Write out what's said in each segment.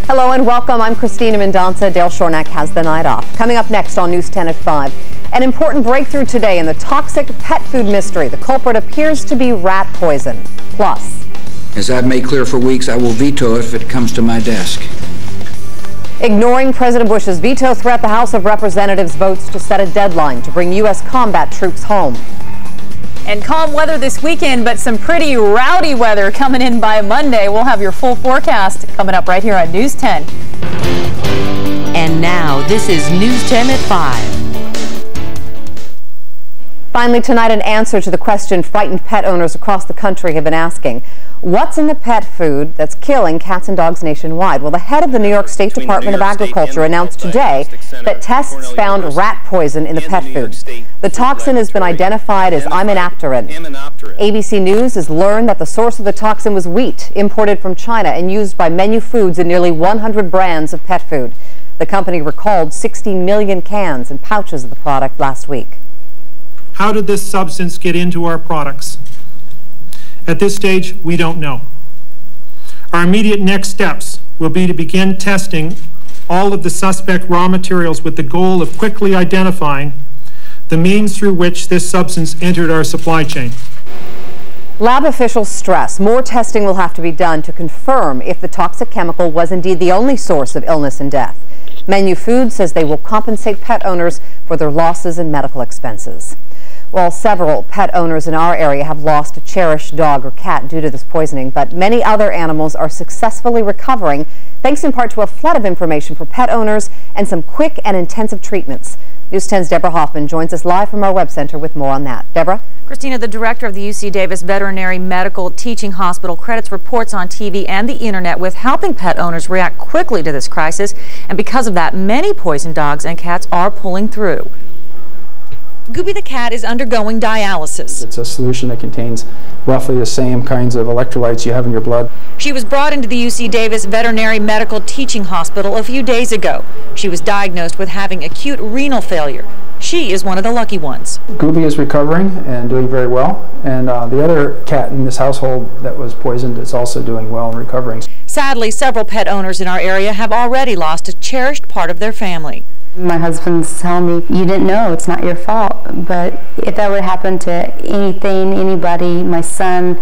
Hello and welcome. I'm Cristina Mendonsa. Dale Shornack has the night off. Coming up next on News 10 at 5. An important breakthrough today in the toxic pet food mystery. The culprit appears to be rat poison. Plus, as I've made clear for weeks, I will veto it if it comes to my desk. Ignoring President Bush's veto threat, the House of Representatives votes to set a deadline to bring U.S. combat troops home. And calm weather this weekend, but some pretty rowdy weather coming in by Monday. We'll have your full forecast coming up right here on News 10. And now, this is News 10 at 5. Finally tonight, an answer to the question frightened pet owners across the country have been asking. What's in the pet food that's killing cats and dogs nationwide? Well, the head of the New York State Department of Agriculture announced today that tests found rat poison in the pet food. The toxin has been identified as imidactrin. ABC News has learned that the source of the toxin was wheat imported from China and used by Menu Foods in nearly 100 brands of pet food. The company recalled 60 million cans and pouches of the product last week. How did this substance get into our products? At this stage, we don't know. Our immediate next steps will be to begin testing all of the suspect raw materials with the goal of quickly identifying the means through which this substance entered our supply chain. Lab officials stress more testing will have to be done to confirm if the toxic chemical was indeed the only source of illness and death. Menu Foods says they will compensate pet owners for their losses in medical expenses. Well, several pet owners in our area have lost a cherished dog or cat due to this poisoning, but many other animals are successfully recovering, thanks in part to a flood of information for pet owners and some quick and intensive treatments. News 10's Deborah Hoffman joins us live from our web center with more on that. Deborah? Christina, the director of the UC Davis Veterinary Medical Teaching Hospital, credits reports on TV and the internet with helping pet owners react quickly to this crisis, and because of that, many poisoned dogs and cats are pulling through. Gooby the cat is undergoing dialysis. It's a solution that contains roughly the same kinds of electrolytes you have in your blood. She was brought into the UC Davis Veterinary Medical Teaching Hospital a few days ago. She was diagnosed with having acute renal failure. She is one of the lucky ones. Gooby is recovering and doing very well, and the other cat in this household that was poisoned is also doing well and recovering. Sadly, several pet owners in our area have already lost a cherished part of their family. My husband's telling me, you didn't know, it's not your fault. But if that would happen to anything, anybody, my son,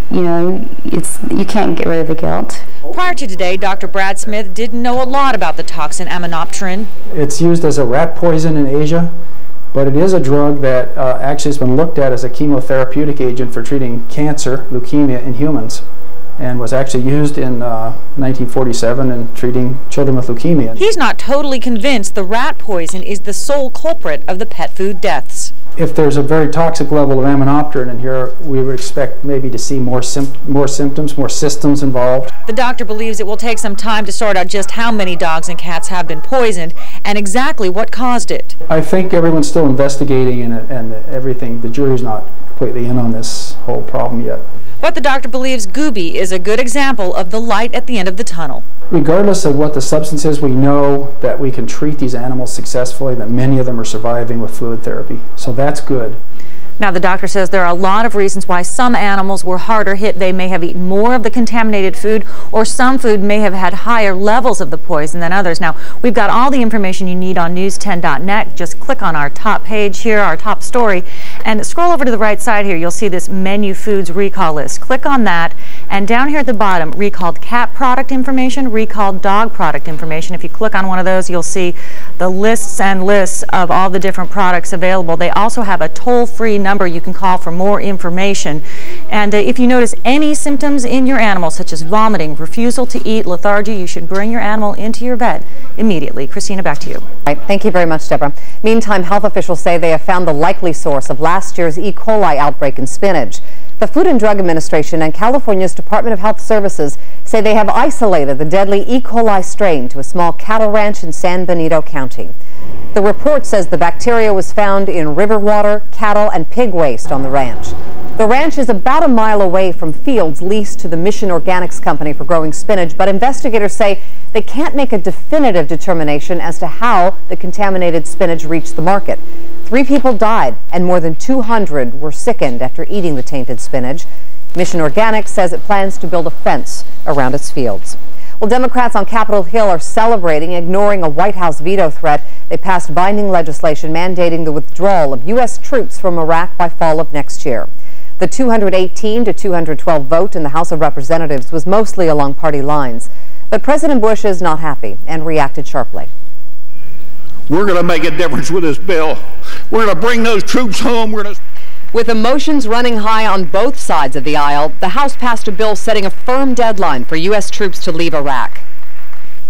you can't get rid of the guilt. Prior to today, Dr. Brad Smith didn't know a lot about the toxin imidactrin. It's used as a rat poison in Asia, but it is a drug that actually has been looked at as a chemotherapeutic agent for treating cancer, leukemia in humans, and was actually used in 1947 in treating children with leukemia. He's not totally convinced the rat poison is the sole culprit of the pet food deaths. If there's a very toxic level of imidactrin in here, we would expect maybe to see more symptoms, more systems involved. The doctor believes it will take some time to sort out just how many dogs and cats have been poisoned and exactly what caused it. I think everyone's still investigating and everything. The jury's not completely in on this whole problem yet. But the doctor believes Gooby is a good example of the light at the end of the tunnel. Regardless of what the substance is, we know that we can treat these animals successfully, that many of them are surviving with fluid therapy. So that's good. Now, the doctor says there are a lot of reasons why some animals were harder hit. They may have eaten more of the contaminated food, or some food may have had higher levels of the poison than others. Now, we've got all the information you need on news10.net. Just click on our top page here, our top story, and scroll over to the right side here. You'll see this Menu Foods recall list. Click on that, and down here at the bottom, recalled cat product information, recalled dog product information. If you click on one of those, you'll see the lists and lists of all the different products available. They also have a toll-free number you can call for more information. And if you notice any symptoms in your animal, such as vomiting, refusal to eat, lethargy, you should bring your animal into your vet immediately. Christina, back to you. All right, thank you very much, Deborah. Meantime, health officials say they have found the likely source of last year's E. coli outbreak in spinach. The Food and Drug Administration and California's Department of Health Services say they have isolated the deadly E. coli strain to a small cattle ranch in San Benito County. The report says the bacteria was found in river water, cattle, and pig waste on the ranch. The ranch is about a mile away from fields leased to the Mission Organics Company for growing spinach, but investigators say they can't make a definitive determination as to how the contaminated spinach reached the market. 3 people died and more than 200 were sickened after eating the tainted spinach. Mission Organics says it plans to build a fence around its fields. Well, Democrats on Capitol Hill are celebrating, ignoring a White House veto threat. They passed binding legislation mandating the withdrawal of U.S. troops from Iraq by fall of next year. The 218 to 212 vote in the House of Representatives was mostly along party lines. But President Bush is not happy and reacted sharply. We're going to make a difference with this bill. We're going to bring those troops home. With emotions running high on both sides of the aisle, the House passed a bill setting a firm deadline for U.S. troops to leave Iraq.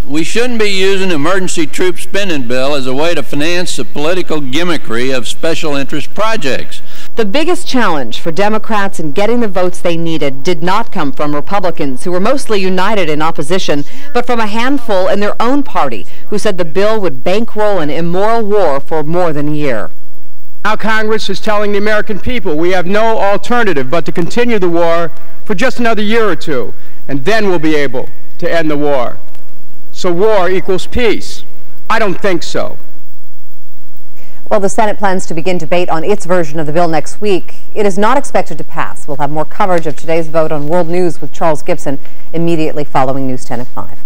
We shouldn't be using the emergency troop spending bill as a way to finance the political gimmickry of special interest projects. The biggest challenge for Democrats in getting the votes they needed did not come from Republicans, who were mostly united in opposition, but from a handful in their own party, who said the bill would bankroll an immoral war for more than a year. Now Congress is telling the American people we have no alternative but to continue the war for just another year or two, and then we'll be able to end the war. So war equals peace? I don't think so. Well, the Senate plans to begin debate on its version of the bill next week. It is not expected to pass. We'll have more coverage of today's vote on World News with Charles Gibson immediately following News 10 at 5.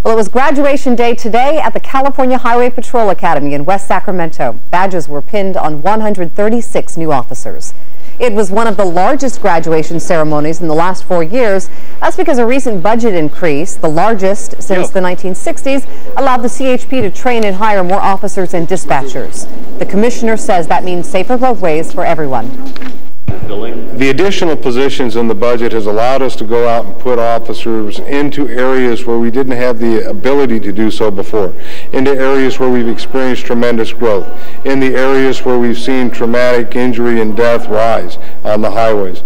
Well, it was graduation day today at the California Highway Patrol Academy in West Sacramento. Badges were pinned on 136 new officers. It was one of the largest graduation ceremonies in the last 4 years. That's because a recent budget increase, the largest since the 1960s, allowed the CHP to train and hire more officers and dispatchers. The commissioner says that means safer roadways for everyone. The additional positions in the budget has allowed us to go out and put officers into areas where we didn't have the ability to do so before, into areas where we've experienced tremendous growth, in the areas where we've seen traumatic injury and death rise on the highways.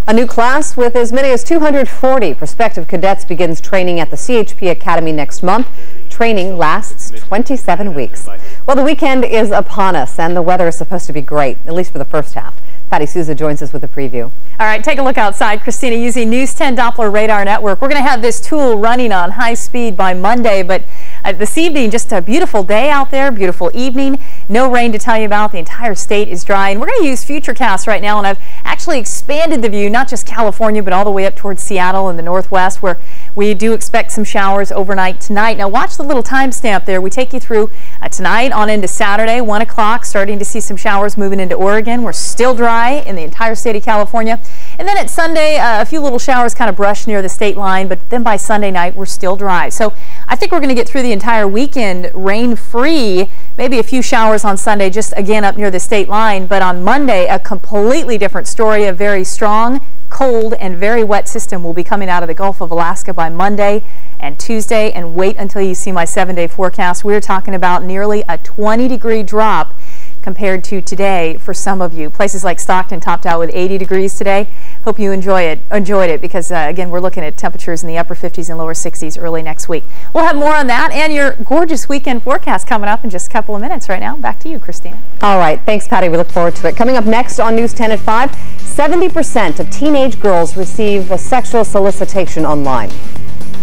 A new class with as many as 240 prospective cadets begins training at the CHP Academy next month. Training lasts 27 weeks. Well, the weekend is upon us, and the weather is supposed to be great, at least for the first half. Patty Souza joins us with a preview. All right, take a look outside, Christina, using News 10 Doppler Radar Network. We're going to have this tool running on high speed by Monday, but this evening, just a beautiful day out there, beautiful evening. No rain to tell you about. The entire state is dry, and we're going to use Futurecast right now, and I've actually expanded the view, not just California, but all the way up towards Seattle and the Northwest, where we do expect some showers overnight tonight. Now watch the little timestamp there. We take you through tonight on into Saturday, 1 o'clock, starting to see some showers moving into Oregon. We're still dry in the entire state of California. And then at Sunday, a few little showers kind of brush near the state line, but then by Sunday night, we're still dry. So I think we're going to get through the entire weekend rain-free, maybe a few showers on Sunday, just again up near the state line. But on Monday, a completely different story. A very strong, cold, and very wet system will be coming out of the Gulf of Alaska by Monday and Tuesday. And wait until you see my 7-day forecast. We're talking about nearly a 20-degree drop compared to today for some of you. Places like Stockton topped out with 80 degrees today. Hope you enjoyed it because, again, we're looking at temperatures in the upper 50s and lower 60s early next week. We'll have more on that and your gorgeous weekend forecast coming up in just a couple of minutes. Right now, back to you, Christina. All right. Thanks, Patty. We look forward to it. Coming up next on News 10 at 5, 70% of teenage girls receive a sexual solicitation online.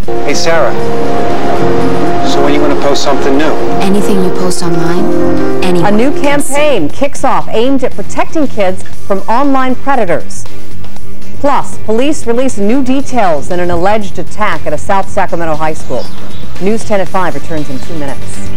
Hey, Sarah. So when are you going to post something new? Anything you post online, anyone. A new campaign kicks off aimed at protecting kids from online predators. Plus, police release new details in an alleged attack at a South Sacramento high school. News 10 at 5 returns in 2 minutes.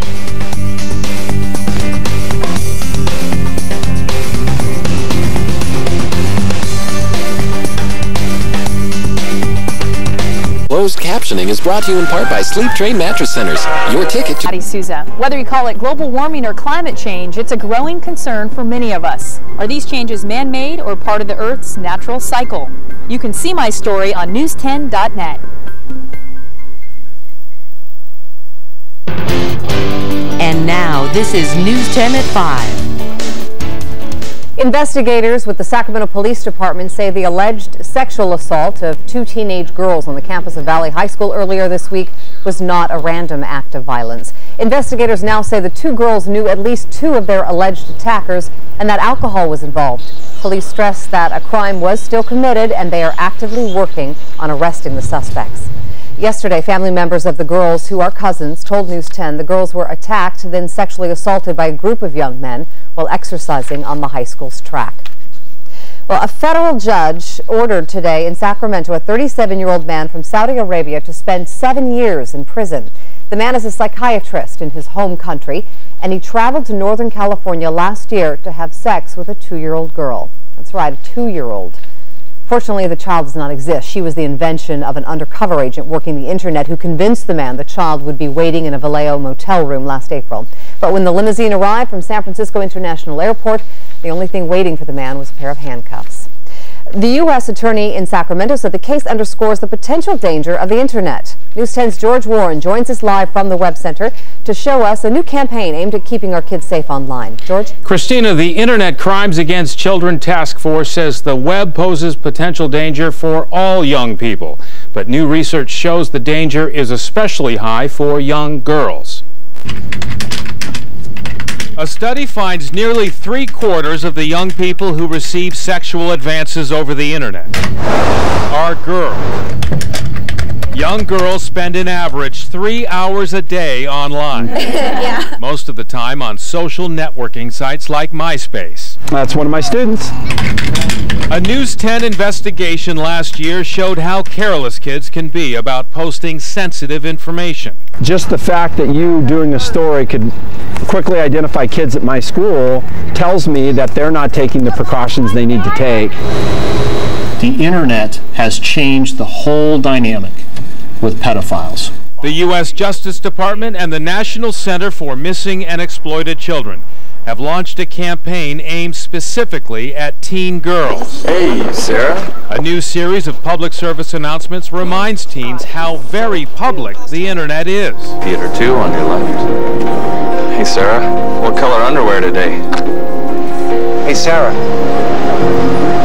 Closed captioning is brought to you in part by Sleep Train Mattress Centers. Your ticket to... Patty Souza. Whether you call it global warming or climate change, it's a growing concern for many of us. Are these changes man-made or part of the Earth's natural cycle? You can see my story on news10.net. And now, this is News 10 at 5. Investigators with the Sacramento Police Department say the alleged sexual assault of 2 teenage girls on the campus of Valley High School earlier this week was not a random act of violence. Investigators now say the 2 girls knew at least 2 of their alleged attackers and that alcohol was involved. Police stress that a crime was still committed and they are actively working on arresting the suspects. Yesterday, family members of the girls, who are cousins, told News 10 the girls were attacked, then sexually assaulted by a group of young men while exercising on the high school's track. Well, a federal judge ordered today in Sacramento a 37-year-old man from Saudi Arabia to spend 7 years in prison. The man is a psychiatrist in his home country, and he traveled to Northern California last year to have sex with a 2-year-old girl. That's right, a 2-year-old. Fortunately, the child does not exist. She was the invention of an undercover agent working the internet who convinced the man the child would be waiting in a Vallejo motel room last April. But when the limousine arrived from San Francisco International Airport, the only thing waiting for the man was a pair of handcuffs. The U.S. attorney in Sacramento said the case underscores the potential danger of the internet. News 10's George Warren joins us live from the Web Center to show us a new campaign aimed at keeping our kids safe online. George? Christina, the Internet Crimes Against Children Task Force says the web poses potential danger for all young people. But new research shows the danger is especially high for young girls. A study finds nearly 3/4 of the young people who receive sexual advances over the internet are girls. Young girls spend an average 3 hours a day online. Yeah. Most of the time on social networking sites like MySpace. That's one of my students. A News 10 investigation last year showed how careless kids can be about posting sensitive information. Just the fact that you doing a story could quickly identify kids at my school tells me that they're not taking the precautions they need to take. The internet has changed the whole dynamic with pedophiles. The U.S. Justice Department and the National Center for Missing and Exploited Children have launched a campaign aimed specifically at teen girls. Hey, Sarah. A new series of public service announcements reminds teens how very public the internet is. Theater 2 on your left. Hey, Sarah. What color underwear today? Hey, Sarah.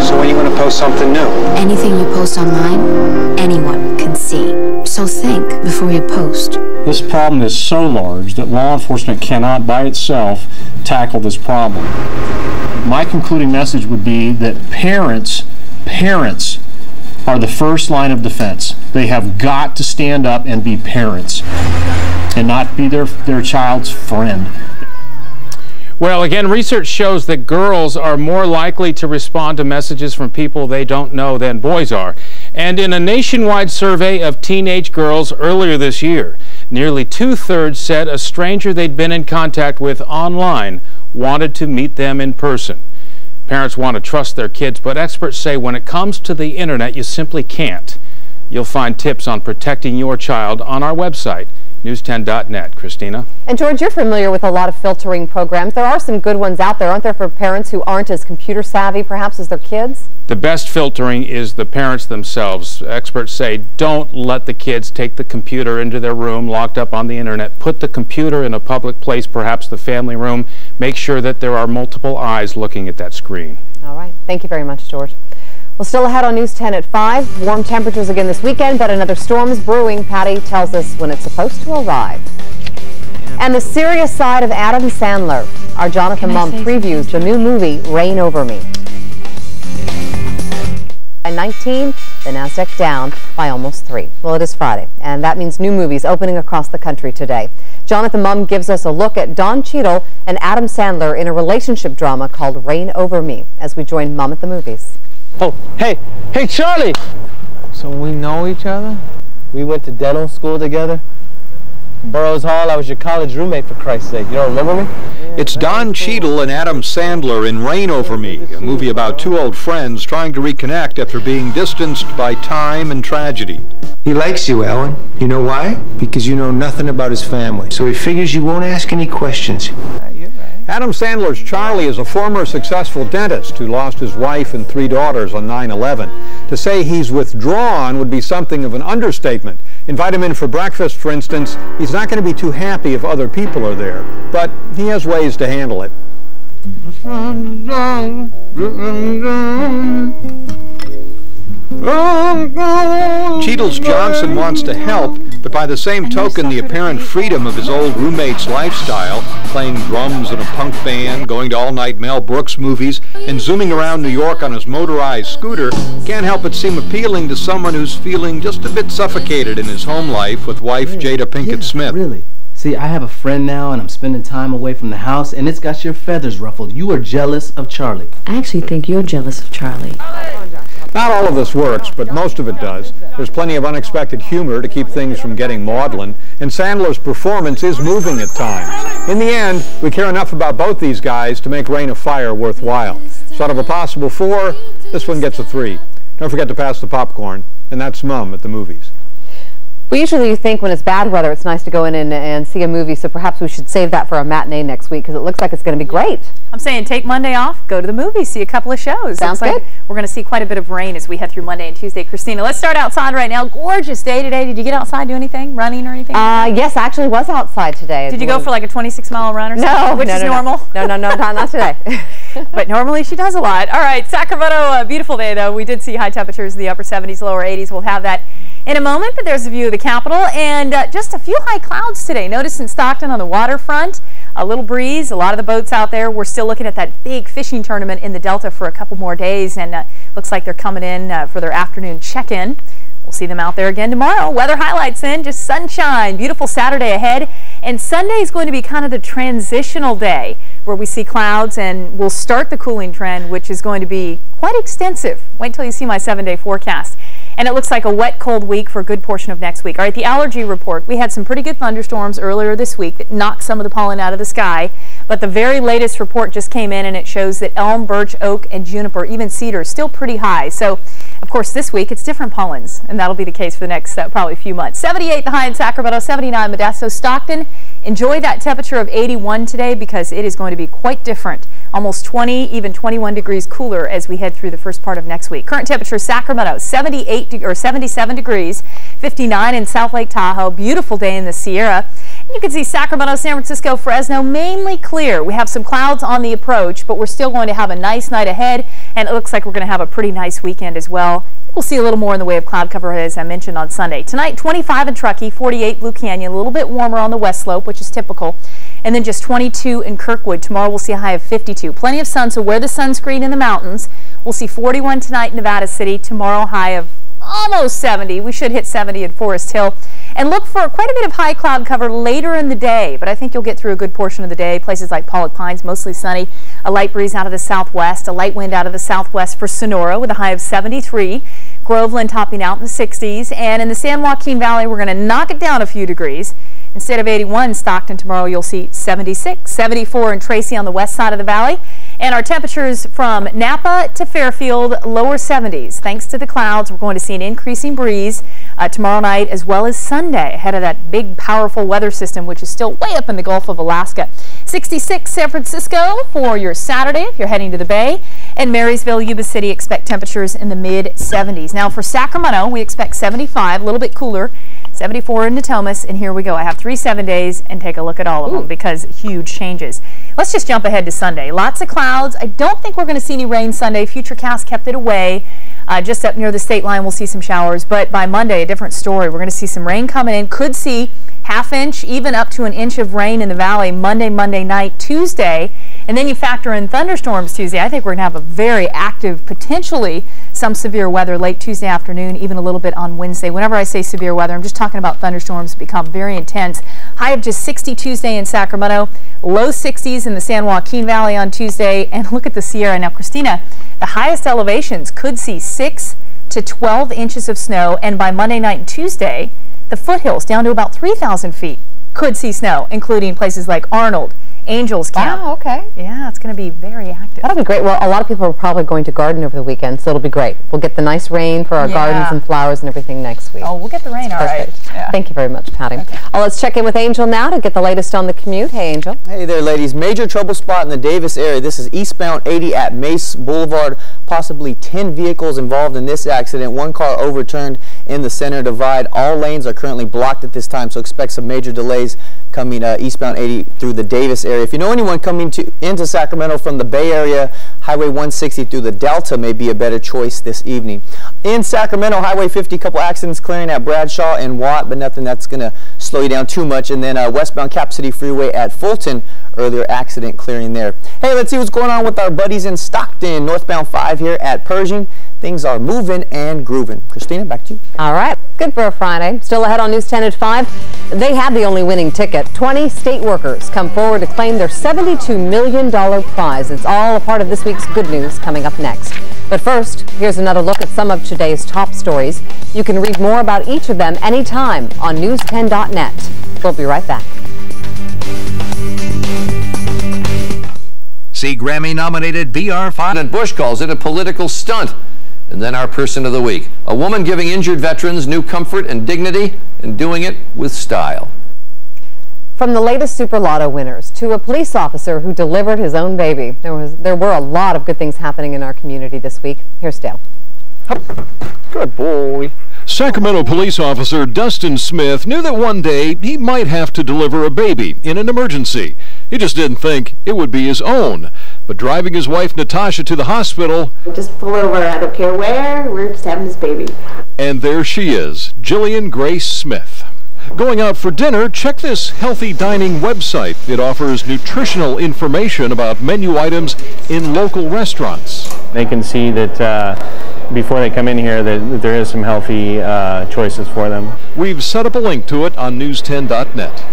So when are you going to post something new? Anything you post online, anyone can see. So think before you post. This problem is so large that law enforcement cannot by itself tackle this problem. My concluding message would be that parents are the first line of defense. They have got to stand up and be parents and not be their child's friend. Well, again, research shows that girls are more likely to respond to messages from people they don't know than boys are. And in a nationwide survey of teenage girls earlier this year, nearly 2/3 said a stranger they'd been in contact with online wanted to meet them in person. Parents want to trust their kids, but experts say when it comes to the internet, you simply can't. You'll find tips on protecting your child on our website, news10.net. Christina? And George, you're familiar with a lot of filtering programs. There are some good ones out there, aren't there, for parents who aren't as computer savvy perhaps as their kids? The best filtering is the parents themselves. Experts say don't let the kids take the computer into their room locked up on the internet. Put the computer in a public place, perhaps the family room. Make sure that there are multiple eyes looking at that screen. All right. Thank you very much, George. Well, still ahead on News 10 at 5. Warm temperatures again this weekend, but another storm is brewing. Patty tells us when it's supposed to arrive. And the serious side of Adam Sandler. Our Jonathan Mum previews the new movie, Reign Over Me. By 19, the NASDAQ down by almost 3. Well, it is Friday, and that means new movies opening across the country today. Jonathan Mum gives us a look at Don Cheadle and Adam Sandler in a relationship drama called Reign Over Me as we join Mum at the movies. Oh, hey, Charlie! So we know each other? We went to dental school together. Burroughs Hall, I was your college roommate, for Christ's sake. You don't remember me? It's Don Cheadle and Adam Sandler in Reign Over Me, a movie about two old friends trying to reconnect after being distanced by time and tragedy. He likes you, Ellen. You know why? Because you know nothing about his family. So he figures you won't ask any questions. Adam Sandler's Charlie is a former successful dentist who lost his wife and 3 daughters on 9/11. To say he's withdrawn would be something of an understatement. Invite him in for breakfast, for instance, he's not going to be too happy if other people are there, but he has ways to handle it. Cheadle's Johnson wants to help, but by the same token, the apparent freedom of his old roommate's lifestyle, playing drums in a punk band, going to all-night Mel Brooks movies, and zooming around New York on his motorized scooter, can't help but seem appealing to someone who's feeling just a bit suffocated in his home life with wife Jada Pinkett Smith. Really? See, I have a friend now, and I'm spending time away from the house, and it's got your feathers ruffled. You are jealous of Charlie. I actually think you're jealous of Charlie. Not all of this works, but most of it does. There's plenty of unexpected humor to keep things from getting maudlin, and Sandler's performance is moving at times. In the end, we care enough about both these guys to make Reign of Fire worthwhile. So out of a possible 4, this one gets a 3. Don't forget to pass the popcorn, and that's Mum at the movies. We usually think when it's bad weather, it's nice to go in and see a movie, so perhaps we should save that for a matinee next week, because it looks like it's going to be great. I'm saying take Monday off, go to the movies, see a couple of shows. Sounds good. Like we're going to see quite a bit of rain as we head through Monday and Tuesday. Christina, let's start outside right now. Gorgeous day today. Did you get outside, do anything, running or anything? Yes, I actually was outside today. Did you go for like a 26-mile run or something? Which is normal? No, not today. But normally she does a lot. All right, Sacramento, a beautiful day though. We did see high temperatures in the upper 70s, lower 80s. We'll have that in a moment, but there's a view of the Capitol and just a few high clouds today. Notice in Stockton on the waterfront, a little breeze, a lot of the boats out there. We're still looking at that big fishing tournament in the Delta for a couple more days, and looks like they're coming in for their afternoon check-in. We'll see them out there again tomorrow. Weather highlights then, just sunshine, beautiful Saturday ahead, and Sunday is going to be kind of the transitional day where we see clouds and we'll start the cooling trend, which is going to be quite extensive. Wait till you see my 7-day forecast. And it looks like a wet, cold week for a good portion of next week. All right, the allergy report. We had some pretty good thunderstorms earlier this week that knocked some of the pollen out of the sky. But the very latest report just came in, and it shows that elm, birch, oak, and juniper, even cedar, still pretty high. So, of course, this week it's different pollens, and that'll be the case for the next probably few months. 78 the high in Sacramento, 79 Modesto, Stockton. Enjoy that temperature of 81 today because it is going to be quite different. Almost 20, even 21 degrees cooler as we head through the first part of next week. Current temperature Sacramento, 77 degrees, 59 in South Lake Tahoe. Beautiful day in the Sierra. You can see Sacramento, San Francisco, Fresno, mainly clear. We have some clouds on the approach, but we're still going to have a nice night ahead, and it looks like we're going to have a pretty nice weekend as well. We'll see a little more in the way of cloud cover as I mentioned on Sunday. Tonight, 25 in Truckee, 48 Blue Canyon, a little bit warmer on the west slope, which is typical, and then just 22 in Kirkwood. Tomorrow we'll see a high of 52. Plenty of sun, so wear the sunscreen in the mountains. We'll see 41 tonight in Nevada City. Tomorrow high of almost 70. We should hit 70 in Forest Hill. And look for quite a bit of high cloud cover later in the day, but I think you'll get through a good portion of the day. Places like Pollock Pines, mostly sunny. A light breeze out of the southwest, a light wind out of the southwest for Sonora with a high of 73. Groveland topping out in the 60s. And in the San Joaquin Valley, we're going to knock it down a few degrees. Instead of 81 Stockton tomorrow, you'll see 76, 74 in Tracy on the west side of the valley. And our temperatures from Napa to Fairfield, lower 70s. Thanks to the clouds, we're going to see an increasing breeze tomorrow night as well as Sunday ahead of that big, powerful weather system, which is still way up in the Gulf of Alaska. 66 San Francisco for your Saturday if you're heading to the Bay. And Marysville, Yuba City, expect temperatures in the mid-70s. Now for Sacramento, we expect 75, a little bit cooler. 74 in Natomas, and here we go. I have 3 7-days and take a look at all of them because huge changes. Let's just jump ahead to Sunday. Lots of clouds. I don't think we're going to see any rain Sunday. Futurecast kept it away. Just up near the state line, we'll see some showers, but by Monday, a different story. We're going to see some rain coming in. Could see ½ inch, even up to an inch of rain in the valley Monday night, Tuesday. And then you factor in thunderstorms Tuesday. I think we're going to have a very active, potentially some severe weather late Tuesday afternoon, even a little bit on Wednesday. Whenever I say severe weather, I'm just talking about thunderstorms become very intense. High of just 60 Tuesday in Sacramento, low 60s in the San Joaquin Valley on Tuesday. And look at the Sierra. Now, Christina, the highest elevations could see 6 to 12 inches of snow. And by Monday night and Tuesday, the foothills down to about 3,000 feet could see snow, including places like Arnold, Angels Camp. Wow, okay. Yeah, it's going to be very active. That'll be great. Well, a lot of people are probably going to garden over the weekend, so it'll be great. We'll get the nice rain for our gardens and flowers and everything next week. Oh, we'll get the rain, all right. Yeah. Thank you very much, Patty. Okay. Let's check in with Angel now to get the latest on the commute. Hey, Angel. Hey there, ladies. Major trouble spot in the Davis area. This is eastbound 80 at Mace Boulevard. Possibly 10 vehicles involved in this accident. 1 car overturned in the center divide. All lanes are currently blocked at this time, so expect some major delays coming eastbound 80 through the Davis area. If you know anyone coming into Sacramento from the Bay Area, Highway 160 through the Delta may be a better choice this evening. In Sacramento, Highway 50, couple accidents clearing at Bradshaw and Watt, but nothing that's going to slow you down too much. And then westbound Cap City Freeway at Fulton, earlier accident clearing there. Hey, let's see what's going on with our buddies in Stockton. Northbound 5 here at Pershing. Things are moving and grooving. Christina, back to you. All right, good for a Friday. Still ahead on News 10 at 5. They have the only winning ticket. 20 state workers come forward to claim their $72 million prize. It's all a part of this week's good news coming up next. But first, here's another look at some of today's top stories. You can read more about each of them anytime on news10.net. We'll be right back. See Grammy-nominated BR5. President Bush calls it a political stunt. And then our person of the week, a woman giving injured veterans new comfort and dignity and doing it with style. From the latest Super Lotto winners to a police officer who delivered his own baby, there were a lot of good things happening in our community this week. Here's Dale. Good boy. Sacramento police officer Dustin Smith knew that one day he might have to deliver a baby in an emergency. He just didn't think it would be his own. But driving his wife Natasha to the hospital, just pull over, I don't care where, we're just having this baby. And there she is, Jillian Grace Smith. Going out for dinner, check this healthy dining website. It offers nutritional information about menu items in local restaurants. They can see that before they come in here that there is some healthy choices for them. We've set up a link to it on news10.net.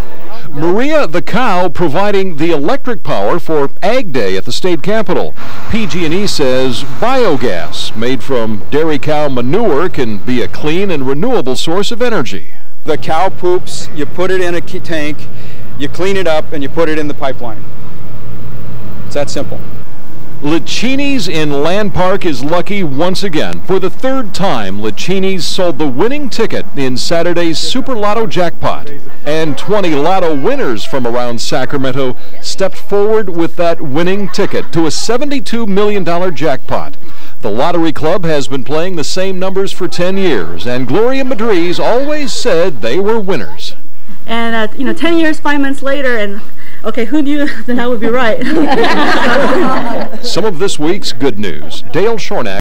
Maria the cow providing the electric power for Ag Day at the state capitol. PG&E says biogas made from dairy cow manure can be a clean and renewable source of energy. The cow poops, you put it in a tank, you clean it up, and you put it in the pipeline. It's that simple. Licini's in Land Park is lucky once again. For the third time, Licini's sold the winning ticket in Saturday's Super Lotto jackpot. And 20 Lotto winners from around Sacramento stepped forward with that winning ticket to a $72 million jackpot. The Lottery Club has been playing the same numbers for 10 years, and Gloria Madriz always said they were winners. And 10 years, 5 months later, and okay, who knew that I would be right? Some of this week's good news. Dale Shornack.